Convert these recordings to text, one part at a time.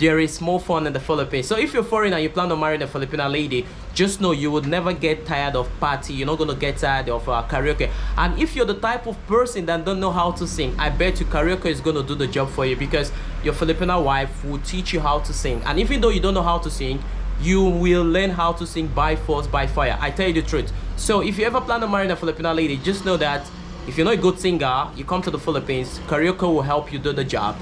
there is more fun in the Philippines. So if you're foreign and you plan on marrying a Filipina lady, just know you would never get tired of party. You're not going to get tired of karaoke. And if you're the type of person that don't know how to sing, I bet you karaoke is going to do the job for you, because your Filipina wife will teach you how to sing. And even though you don't know how to sing, you will learn how to sing by force, by fire. I tell you the truth. So if you ever plan on marrying a Filipina lady, just know that if you're not a good singer, you come to the Philippines, karaoke will help you do the job.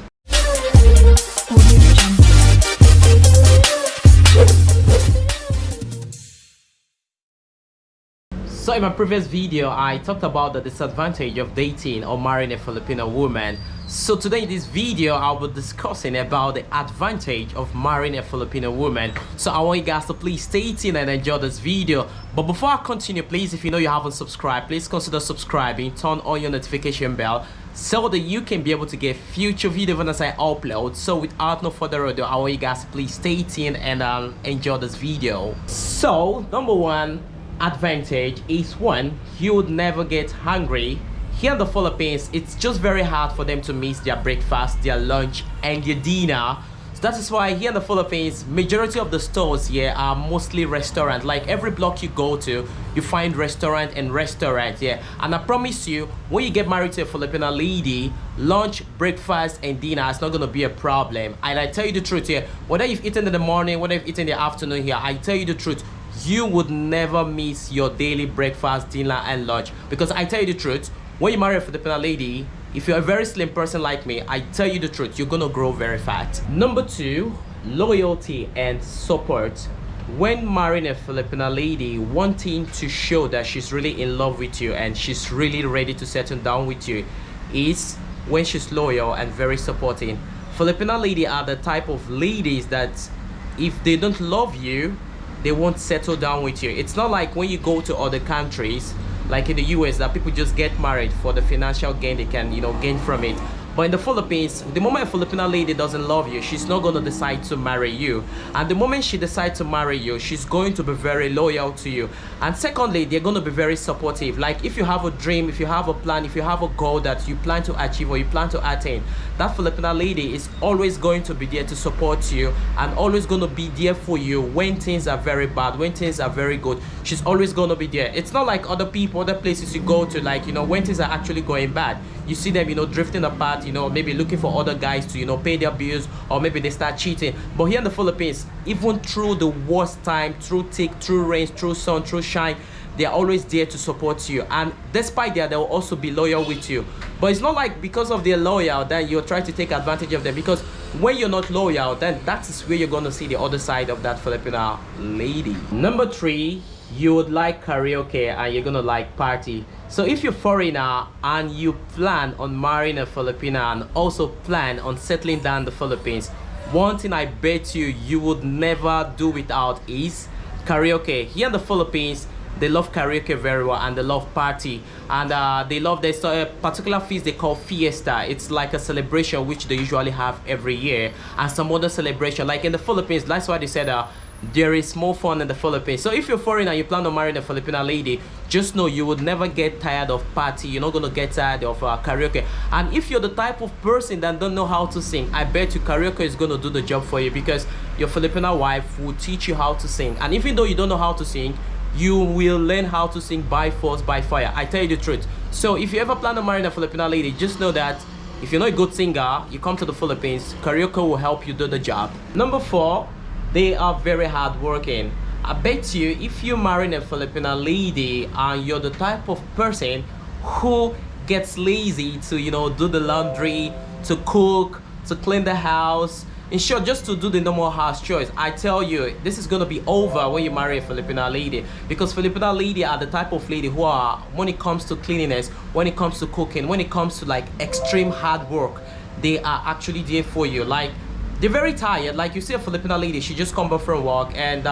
So in my previous video, I talked about the disadvantage of dating or marrying a Filipino woman. So today in this video, I'll be discussing about the advantage of marrying a Filipino woman. So I want you guys to please stay tuned and enjoy this video. But before I continue, please, if you know you haven't subscribed, please consider subscribing, turn on your notification bell so that you can be able to get future videos as I upload. So without no further ado, I want you guys to please stay tuned and enjoy this video. So number one advantage is, one, you would never get hungry. Here in the Philippines, it's just very hard for them to miss their breakfast, their lunch, and their dinner. So that is why here in the Philippines, majority of the stores here are mostly restaurant. Like every block you go to, you find restaurant and restaurant. Yeah, and I promise you, when you get married to a Filipina lady, lunch, breakfast, and dinner is not gonna be a problem. And I tell you the truth here, whether you've eaten in the morning, whether you've eaten in the afternoon here, I tell you the truth, you would never miss your daily breakfast, dinner, and lunch. Because I tell you the truth, when you marry a Filipina lady, if you're a very slim person like me, I tell you the truth, you're gonna grow very fat. Number two, loyalty and support. When marrying a Filipina lady, one thing to show that she's really in love with you and she's really ready to settle down with you is when she's loyal and very supporting. Filipina lady are the type of ladies that if they don't love you, they won't settle down with you. It's not like when you go to other countries, like in the US, that people just get married for the financial gain they can, gain from it. But in the Philippines, the moment a Filipina lady doesn't love you, she's not going to decide to marry you. And the moment she decides to marry you, she's going to be very loyal to you. And secondly, they're going to be very supportive. Like if you have a dream, if you have a plan, if you have a goal that you plan to achieve or you plan to attain, that Filipina lady is always going to be there to support you and always going to be there for you when things are very bad, when things are very good. She's always going to be there. It's not like other people, other places you go to, like, when things are actually going bad. You see them, drifting apart, maybe looking for other guys to, pay their bills, or maybe they start cheating. But here in the Philippines, even through the worst time, through thick, through rain, through sun, through shine, they are always there to support you. And despite that, they will also be loyal with you. But it's not like because of their loyal that you're trying to take advantage of them. Because when you're not loyal, then that is where you're going to see the other side of that Filipina lady. Number three, you would like karaoke and you're gonna like party. So if you're foreigner and you plan on marrying a Filipina and also plan on settling down in the Philippines, one thing I bet you would never do without is karaoke. Here in the Philippines, they love karaoke very well and they love party, and they love this particular feast they call fiesta. It's like a celebration which they usually have every year, and some other celebration like in the Philippines. That's why they said there is more fun in the Philippines. So if you're foreign and you plan on marrying a Filipina lady, just know you would never get tired of party. You're not going to get tired of karaoke. And if you're the type of person that don't know how to sing, I bet you karaoke is going to do the job for you, because your Filipina wife will teach you how to sing. And even though you don't know how to sing, you will learn how to sing by force, by fire. I tell you the truth. So if you ever plan on marrying a Filipina lady, just know that if you're not a good singer, you come to the Philippines, karaoke will help you do the job. Number four, they are very hardworking. I bet you if you're marrying a Filipina lady and you're the type of person who gets lazy to, do the laundry, to cook, to clean the house, in short, just to do the normal house chores, I tell you, this is gonna be over when you marry a Filipina lady. Because Filipina lady are the type of lady who are, when it comes to cleanliness, when it comes to cooking, when it comes to like extreme hard work, they are actually there for you. Like, they're very tired. Like you see a Filipina lady, she just come back from work and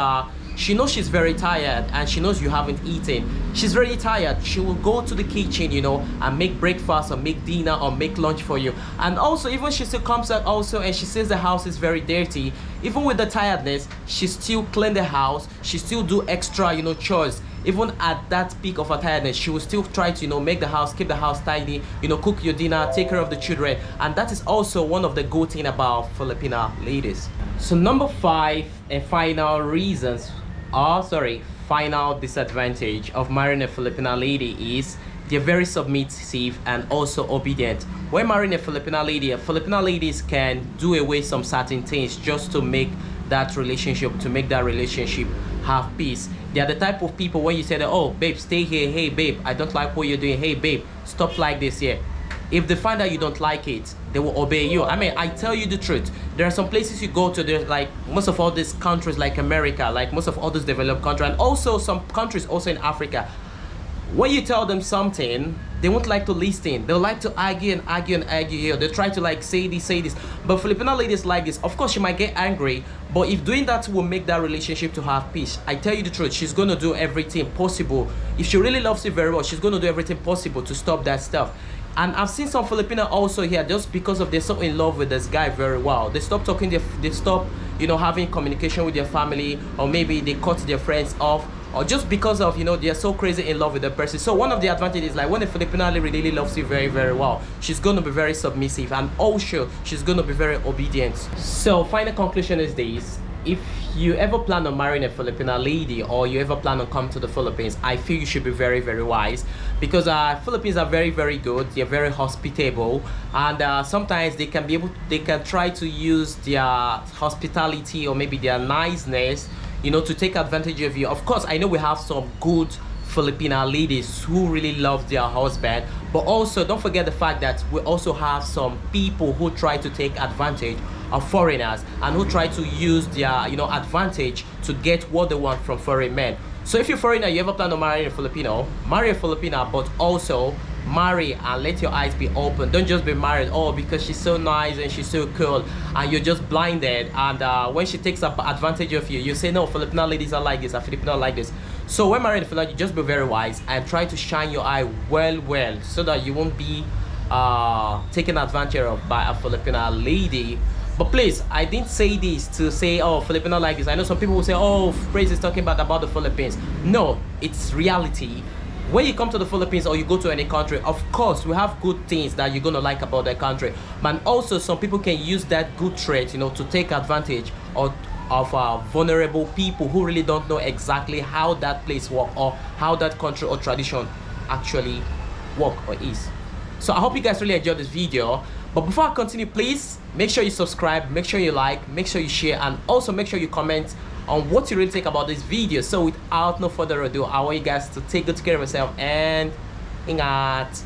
she knows she's very tired and she knows you haven't eaten. She's very tired. She will go to the kitchen, and make breakfast or make dinner or make lunch for you. And also, even she still comes out also and she says the house is very dirty. Even with the tiredness, she still clean the house. She still do extra, chores. even at that peak of her tiredness, she will still try to, you know, make the house, keep the house tidy, you know, cook your dinner, take care of the children. And that is also one of the good thing about Filipina ladies. So number 5 and final reasons, final disadvantage of marrying a Filipina lady is they're very submissive and also obedient. When marrying a Filipina ladies can do away some certain things just to make that relationship, have peace. They are the type of people when you say that, oh babe, stay here, hey babe, I don't like what you're doing, hey babe, stop like this here. If they find out you don't like it, they will obey you. I mean, I tell you the truth. There are some places you go to, there's like most of all these countries like America, like most of all these developed countries, and also some countries also in Africa. When you tell them something, they won't like to listen. They'll like to argue and argue and argue here. They try to like say this. But Filipino ladies like this. Of course, she might get angry, but if doing that will make that relationship to have peace, I tell you the truth, she's gonna do everything possible. If she really loves you very well, she's gonna do everything possible to stop that stuff. And I've seen some Filipino also here just because of they're so in love with this guy very well. They stop talking, they stop, you know, having communication with their family, or maybe they cut their friends off, or just because of, you know, they're so crazy in love with the person. So one of the advantages is like when a Filipino really loves you very well, she's going to be very submissive, and also she's going to be very obedient. So final conclusion is this: if you ever plan on marrying a Filipina lady, or you ever plan on coming to the Philippines, I feel you should be very wise, because Philippines are very good. They're very hospitable, and sometimes they can try to use their hospitality or maybe their niceness, you know, to take advantage of you. Of course, I know we have some good Filipina ladies who really love their husband, but also don't forget the fact that we also have some people who try to take advantage of foreigners and who try to use their, you know, advantage to get what they want from foreign men. So if you're foreigner, you ever plan on marrying a Filipino, marry a Filipina, but also marry and let your eyes be open. Don't just be married, oh, because she's so nice and she's so cool, and you're just blinded, and when she takes up advantage of you, you say, no, Filipino ladies are like this, a Filipino are like this. So when marrying a Filipino, you just be very wise and try to shine your eye well, so that you won't be taken advantage of by a Filipino lady. But please, I didn't say this to say, oh, Filipino like this. I know some people will say, oh, Praise is talking about the Philippines. No, it's reality. When you come to the Philippines or you go to any country, of course, we have good things that you're going to like about that country. But also, some people can use that good trait, you know, to take advantage of vulnerable people who really don't know exactly how that place works, or how that country or tradition actually work or is. So I hope you guys really enjoyed this video. But before I continue, please make sure you subscribe, make sure you like, make sure you share, and also make sure you comment on what you really think about this video. So without no further ado, I want you guys to take good care of yourself and ingat.